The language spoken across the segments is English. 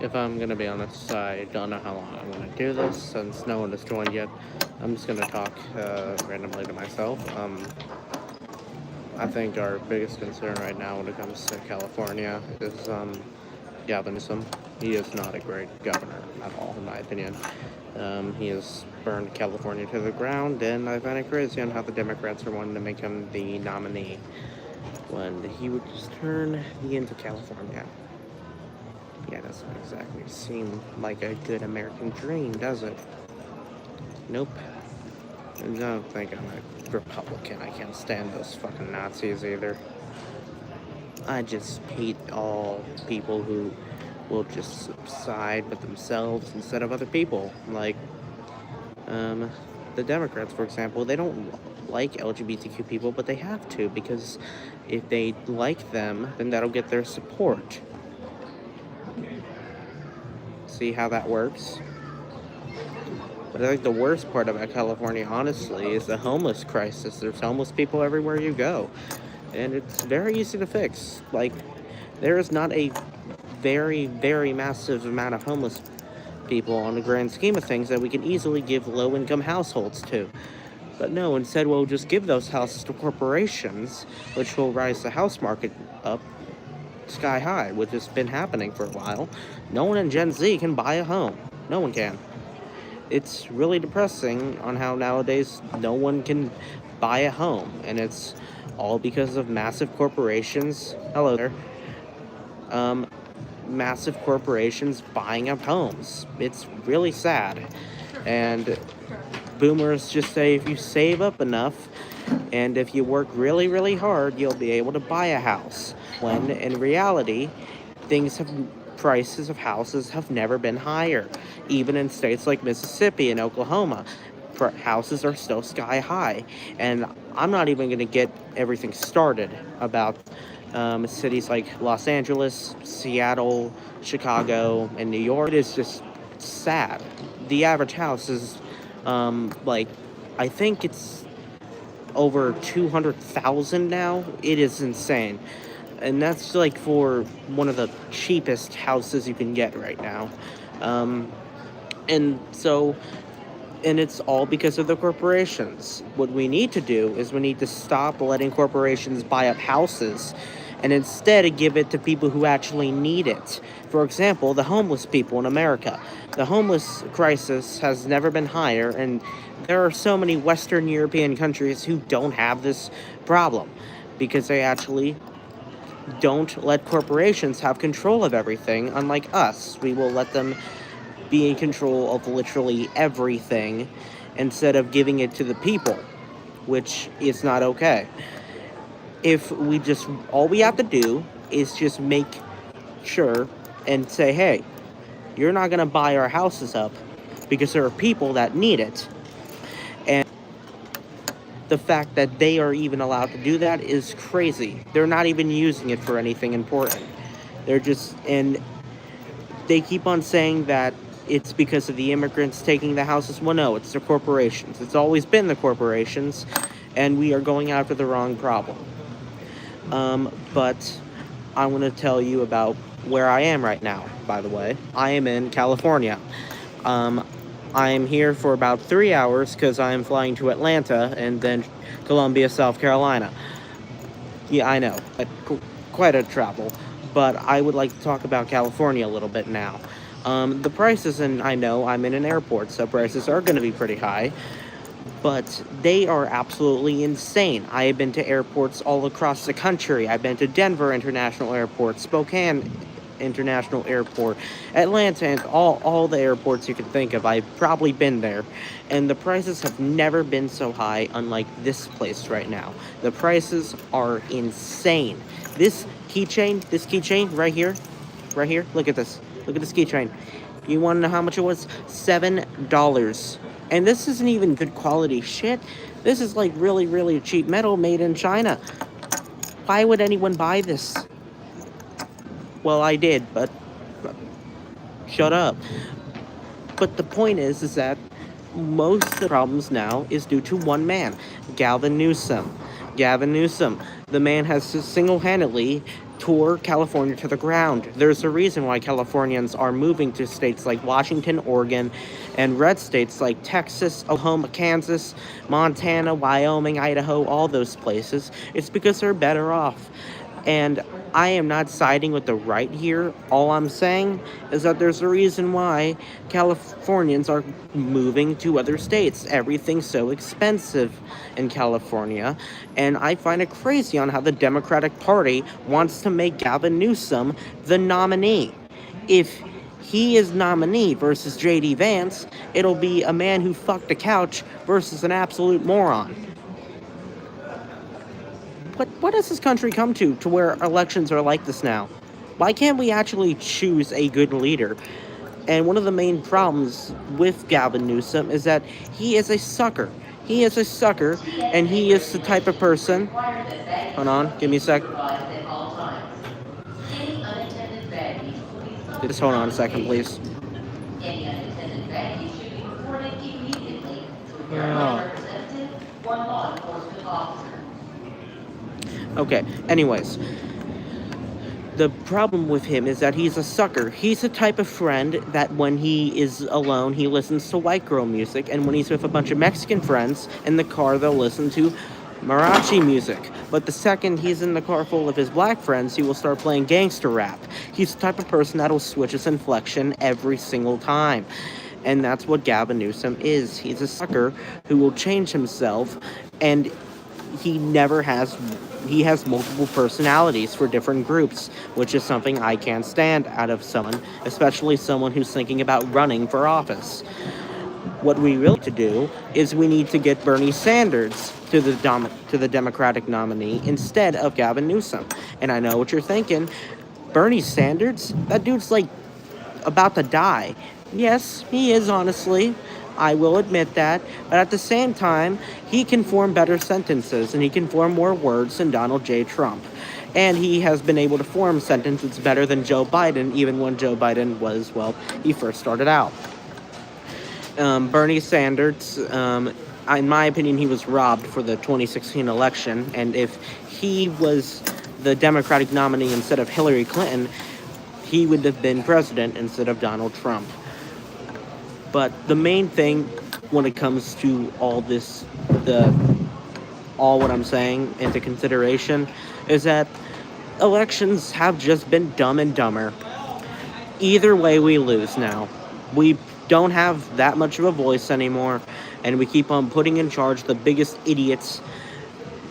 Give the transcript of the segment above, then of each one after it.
if I'm gonna be honest, I don't know how long I'm gonna do this since no one has joined yet. I'm just gonna talk randomly to myself. I think our biggest concern right now when it comes to California is Gavin Newsom. He is not a great governor at all, in my opinion. He has burned California to the ground, and I find it crazy on how the Democrats are wanting to make him the nominee when he would just turn the end of California. Yeah, it doesn't exactly seem like a good American dream, does it? Nope. I don't think I'm a Republican. I can't stand those fucking Nazis either. I just hate all people who will just side with themselves instead of other people. Like, the Democrats, for example, they don't like LGBTQ people, but they have to, because if they like them, then that'll get their support. See how that works? But I think the worst part about California, honestly, is the homeless crisis. There's homeless people everywhere you go, and it's very easy to fix. Like, there is not a very, very massive amount of homeless people on the grand scheme of things that we can easily give low-income households to. But no, instead we'll just give those houses to corporations, which will rise the house market up sky high, which has been happening for a while. No one in Gen Z can buy a home. No one can. It's really depressing on how nowadays no one can buy a home, and it's all because of massive corporations. Hello there. Massive corporations buying up homes. It's really sad. And boomers just say if you save up enough and if you work really, really hard, you'll be able to buy a house. When in reality, prices of houses have never been higher. Even in states like Mississippi and Oklahoma, houses are still sky high. And I'm not even going to get everything started about cities like Los Angeles, Seattle, Chicago, and New York. It is just sad. The average house is I think it's over 200,000 now. It is insane. And that's like for one of the cheapest houses you can get right now. And it's all because of the corporations. What we need to do is we need to stop letting corporations buy up houses and instead give it to people who actually need it. For example, the homeless people in America. The homeless crisis has never been higher, and there are so many Western European countries who don't have this problem because they actually don't let corporations have control of everything, unlike us. We will let them be in control of literally everything instead of giving it to the people, which is not okay. All we have to do is just make sure and say, hey, you're not going to buy our houses up because there are people that need it. And the fact that they are even allowed to do that is crazy. They're not even using it for anything important. And they keep on saying that it's because of the immigrants taking the houses. Well, no, it's the corporations. It's always been the corporations, and we are going after the wrong problem. But I want to tell you about where I am right now, by the way. I am in California. I am here for about 3 hours because I am flying to Atlanta and then Columbia, South Carolina. Yeah, I know. Quite a travel. But I would like to talk about California a little bit now. The prices, and I know I'm in an airport, so prices are going to be pretty high. But they are absolutely insane. I have been to airports all across the country. I've been to Denver International Airport, Spokane International Airport, Atlanta, and all the airports you can think of. I've probably been there. And the prices have never been so high, unlike this place right now. The prices are insane. This keychain right here, look at this. Look at this keychain. You want to know how much it was? $7. And this isn't even good quality shit. This is like really, really cheap metal made in China. Why would anyone buy this? Well, I did, but shut up. But the point is that most of the problems now is due to one man, Gavin Newsom. Gavin Newsom. The man has single-handedly tore California to the ground. There's a reason why Californians are moving to states like Washington, Oregon, and red states like Texas, Oklahoma, Kansas, Montana, Wyoming, Idaho, all those places. It's because they're better off. And I am not siding with the right here. All I'm saying is that there's a reason why Californians are moving to other states. Everything's so expensive in California. And I find it crazy on how the Democratic Party wants to make Gavin Newsom the nominee. If he is nominee versus J.D. Vance, it'll be a man who fucked a couch versus an absolute moron. What has this country come to where elections are like this now? Why can't we actually choose a good leader? And one of the main problems with Gavin Newsom is that he is a sucker. He is a sucker, and he is the type of person... Hold on, give me a sec. Just hold on a second, please. Any unattended baggage should be reported immediately to a government representative or law enforcement officer. Okay, anyways, the problem with him is that he's a sucker. He's the type of friend that when he is alone, he listens to white girl music, and when he's with a bunch of Mexican friends in the car, they'll listen to mariachi music. But the second he's in the car full of his black friends, he will start playing gangster rap. He's the type of person that'll switch his inflection every single time. And that's what Gavin Newsom is. He's a sucker who will change himself, and he has multiple personalities for different groups, which is something I can't stand out of someone, especially someone who's thinking about running for office. What we really need to do is we need to get Bernie Sanders to the Democratic nominee instead of Gavin Newsom. And I know what you're thinking. Bernie Sanders? That dude's like about to die. Yes, he is, honestly. I will admit that, but at the same time, he can form better sentences, and he can form more words than Donald J. Trump. And he has been able to form sentences better than Joe Biden, even when Joe Biden was, well, he first started out. Bernie Sanders, in my opinion, he was robbed for the 2016 election, and if he was the Democratic nominee instead of Hillary Clinton, he would have been president instead of Donald Trump. But the main thing when it comes to all what I'm saying into consideration is that elections have just been dumb and dumber. Either way, we lose now. We don't have that much of a voice anymore, and we keep on putting in charge the biggest idiots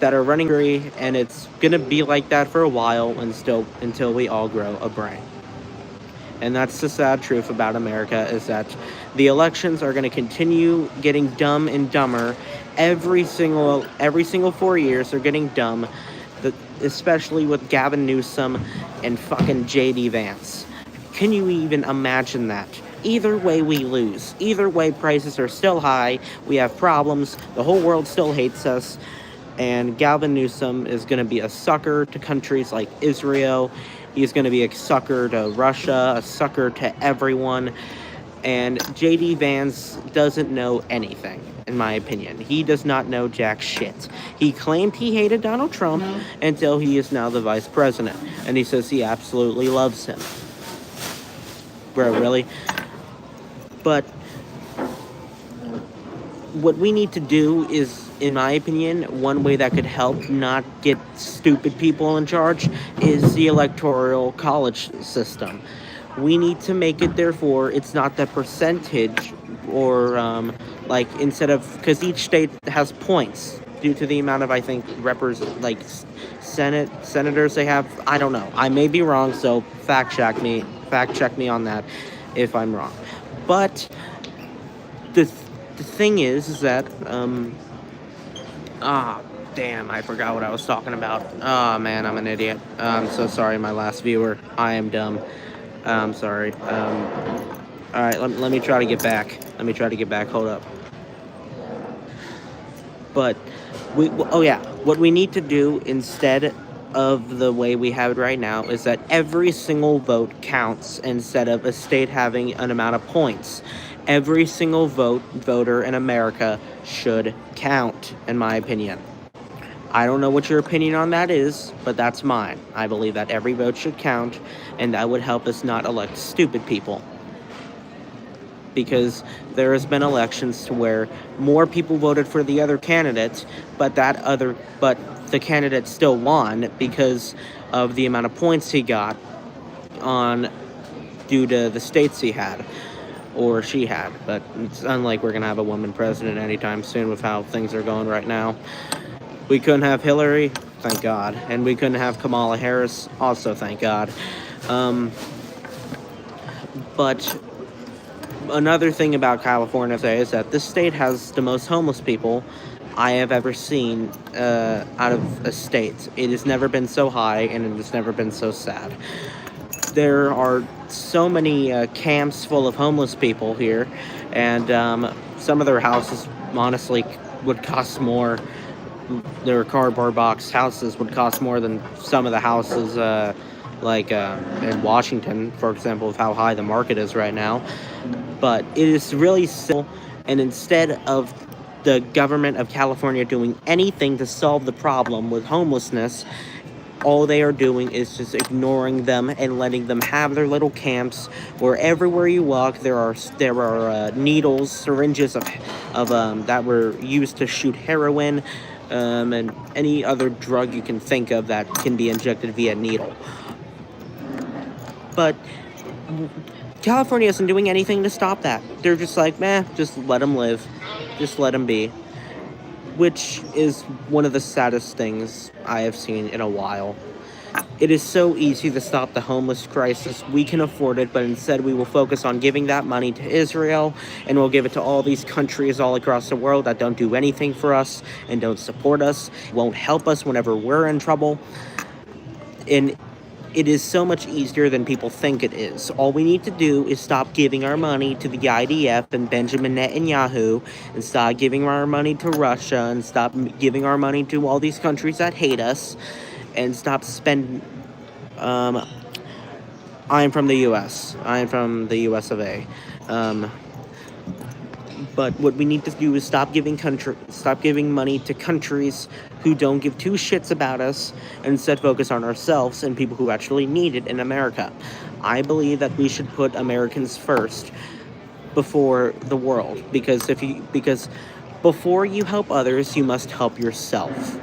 that are running free, and it's gonna be like that for a while until we all grow a brain. And that's the sad truth about America, is that the elections are going to continue getting dumb and dumber. Every single 4 years, they're getting dumb, especially with Gavin Newsom and fucking J.D. Vance. Can you even imagine that? Either way, we lose. Either way, prices are still high. We have problems. The whole world still hates us. And Gavin Newsom is going to be a sucker to countries like Israel. He's going to be a sucker to Russia, a sucker to everyone. And J.D. Vance doesn't know anything, in my opinion. He does not know jack shit. He claimed he hated Donald Trump until he is now the vice president. And he says he absolutely loves him. Bro, really? But what we need to do is, in my opinion, one way that could help not get stupid people in charge is the Electoral college system. We need to make it, therefore, it's not the percentage or, instead of, because each state has points due to the amount of, I think, senators they have. I don't know. I may be wrong, so fact check me on that if I'm wrong. But the thing is that, damn, I forgot what I was talking about. Oh, man, I'm an idiot. I'm so sorry, my last viewer. I am dumb. I'm sorry. All right, let me try to get back. Hold up. But, what we need to do instead of the way we have it right now is that every single vote counts instead of a state having an amount of points. Every single voter in America should count, in my opinion. I don't know what your opinion on that is, but that's mine. I believe that every vote should count, and that would help us not elect stupid people. Because there has been elections to where more people voted for the other candidate, but the candidate still won because of the amount of points he got on due to the states he had or she had. But it's unlike we're gonna have a woman president anytime soon with how things are going right now. We couldn't have Hillary, thank God, and we couldn't have Kamala Harris, also thank God. But another thing about California is that this state has the most homeless people I have ever seen out of a state. It has never been so high, and it has never been so sad. There are so many camps full of homeless people here, and some of their houses honestly would cost more. Their cardboard box houses would cost more than some of the houses in Washington, for example, of how high the market is right now. But it is really simple, and instead of the government of California doing anything to solve the problem with homelessness, all they are doing is just ignoring them and letting them have their little camps where everywhere you walk there are needles, syringes of that were used to shoot heroin, and any other drug you can think of that can be injected via needle. But California isn't doing anything to stop that. They're just like, just let them live. Just let them be. Which is one of the saddest things I have seen in a while. It is so easy to stop the homeless crisis. We can afford it, but instead we will focus on giving that money to Israel, and we'll give it to all these countries all across the world that don't do anything for us and don't support us, won't help us whenever we're in trouble. And it is so much easier than people think it is. All we need to do is stop giving our money to the IDF and Benjamin Netanyahu, and stop giving our money to Russia, and stop giving our money to all these countries that hate us, and stop spending. I'm from the U.S. I'm from the U.S. of A. But what we need to do is stop giving money to countries who don't give two shits about us, and instead focus on ourselves and people who actually need it in America. I believe that we should put Americans first before the world, because before you help others, you must help yourself.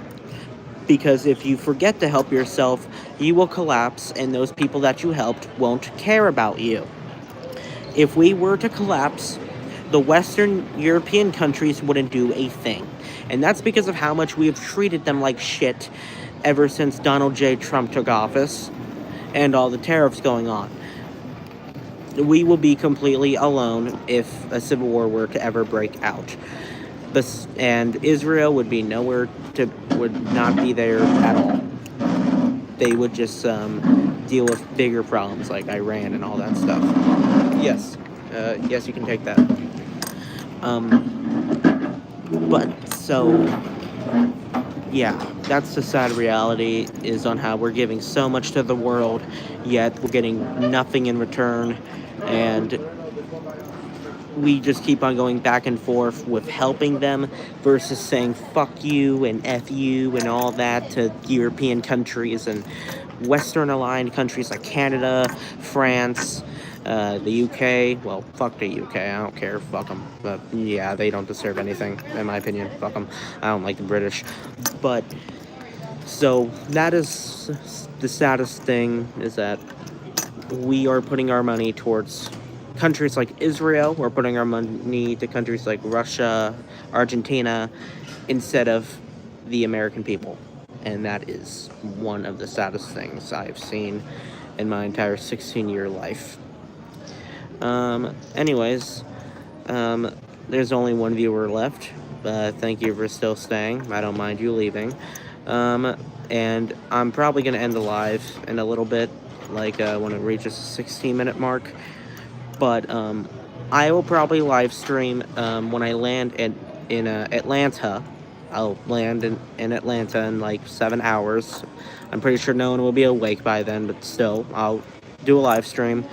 Because if you forget to help yourself, you will collapse, and those people that you helped won't care about you. If we were to collapse, the Western European countries wouldn't do a thing. And that's because of how much we have treated them like shit ever since Donald J. Trump took office and all the tariffs going on. We will be completely alone if a civil war were to ever break out. And Israel would not be there at all. They would just deal with bigger problems like Iran and all that stuff. Yes, you can take that. But so, yeah, that's the sad reality, is on how we're giving so much to the world, yet we're getting nothing in return, and we just keep on going back and forth with helping them versus saying fuck you and F you and all that to European countries and Western aligned countries like Canada, France, the UK. Well, fuck the UK, I don't care, fuck them. But yeah, they don't deserve anything, in my opinion, fuck them. I don't like the British. But, so, that is the saddest thing, is that we are putting our money towards countries like Israel. We're putting our money to countries like Russia, Argentina, instead of the American people. And that is one of the saddest things I've seen in my entire 16-year life. Anyways, there's only one viewer left. Thank you for still staying. I don't mind you leaving. And I'm probably going to end the live in a little bit, like when it reaches the 16-minute mark. But I will probably live stream when I land in Atlanta. I'll land in Atlanta in like 7 hours. I'm pretty sure no one will be awake by then, but still, I'll do a live stream.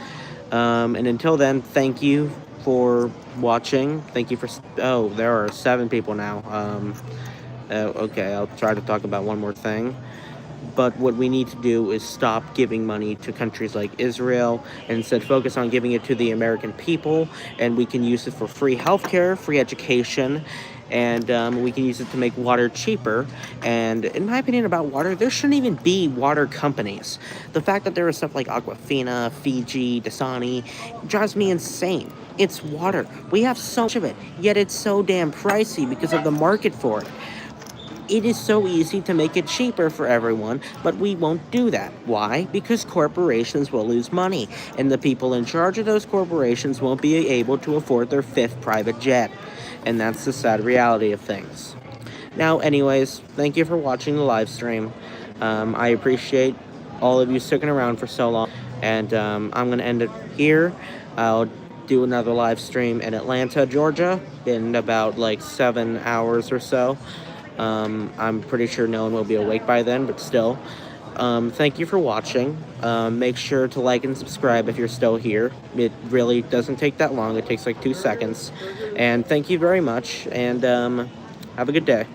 And until then, thank you for watching. Thank you for... Oh, there are 7 people now. Okay, I'll try to talk about one more thing. But what we need to do is stop giving money to countries like Israel and instead focus on giving it to the American people. And we can use it for free healthcare, free education, and we can use it to make water cheaper. And in my opinion about water, there shouldn't even be water companies. The fact that there is stuff like Aquafina, Fiji, Dasani drives me insane. It's water. We have so much of it, yet it's so damn pricey because of the market for it. It is so easy to make it cheaper for everyone, but we won't do that. Why? Because corporations will lose money, and the people in charge of those corporations won't be able to afford their fifth private jet. And that's the sad reality of things. Now, anyways, thank you for watching the live stream. I appreciate all of you sticking around for so long, and I'm going to end it here. I'll do another live stream in Atlanta, Georgia, in about like 7 hours or so. I'm pretty sure no one will be awake by then, but still. Thank you for watching. Make sure to like and subscribe if you're still here. It really doesn't take that long. It takes like 2 seconds. And thank you very much, and have a good day.